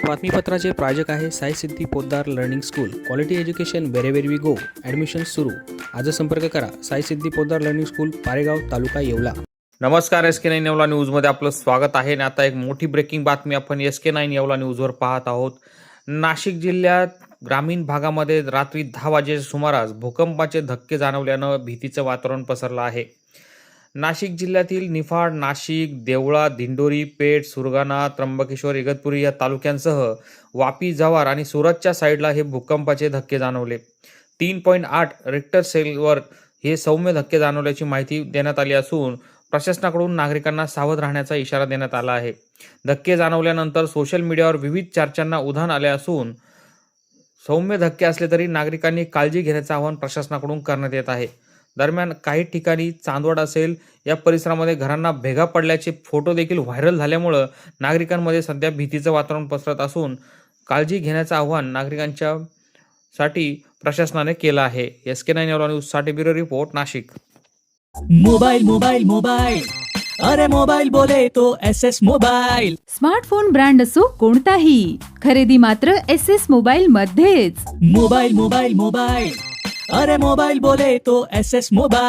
बातमीपत्राचे प्रायोजक आहे Sai Siddhi Poddar learning school. Quality education wherever we go. Admission सुरू. आज संपर्क करा. साई सिद्धी पोद्दार लर्निंग स्कूल, पारेगाव, तालुका येवला. नमस्कार, SK9 येवला न्यूजमध्ये आपलं स्वागत आहे. आणि आता एक मोठी ब्रेकिंग बातमी आपण SK9 येवला न्यूजवर पाहत आहोत. नाशिक जिल्ह्यात ग्रामीण भागामध्ये रात्री 10 वाजेच्या सुमारास भूकंपाचे धक्के जाणवल्यानं भीतीचं वातावरण पसरलं आहे. नाशिक जिल्ह्यातील निफाड, नाशिक, देवळा, दिंडोरी, पेठ, सुरगाणा, त्र्यंबकेश्वर, इगतपुरी या तालुक्यांसह वापी, जव्हार आणि सुरतच्या साईडला हे भूकंपाचे धक्के जाणवले. 3.8 रिक्टर स्केलवर हे सौम्य धक्के जाणवल्याची माहिती देण्यात आली असून प्रशासनाकडून नागरिकांना सावध राहण्याचा इशारा देण्यात आला आहे. धक्के जाणवल्यानंतर सोशल मीडियावर विविध चर्चांना उधाण आले असून सौम्य धक्के असले तरी नागरिकांनी काळजी घेण्याचं आवाहन प्रशासनाकडून करण्यात येत आहे. दरम्यान काही ठिकाणी चांदवड असेल या परिसरामध्ये घरांना भेगा पडल्याचे फोटो देखील व्हायरल झाल्यामुळं नागरिकांमध्ये सध्या भीतीचं वातावरण पसरत असून काळजी घेण्याचं आवाहन नागरिकांच्या साठी प्रशासनाने केलं आहे. SK9 येवला न्यूजसाठी bureau report, Nashik. Mobile mobile mobile, अरे मोबाइल बोले तो SS मोबाइल. स्मार्टफोन ब्रँड असो कोणताही, खरेदी मात्र SS मोबाइल मध्येच. मोबाइल मोबाइल मोबाइल, अरे मोबाइल बोले तो SS मोबाइल.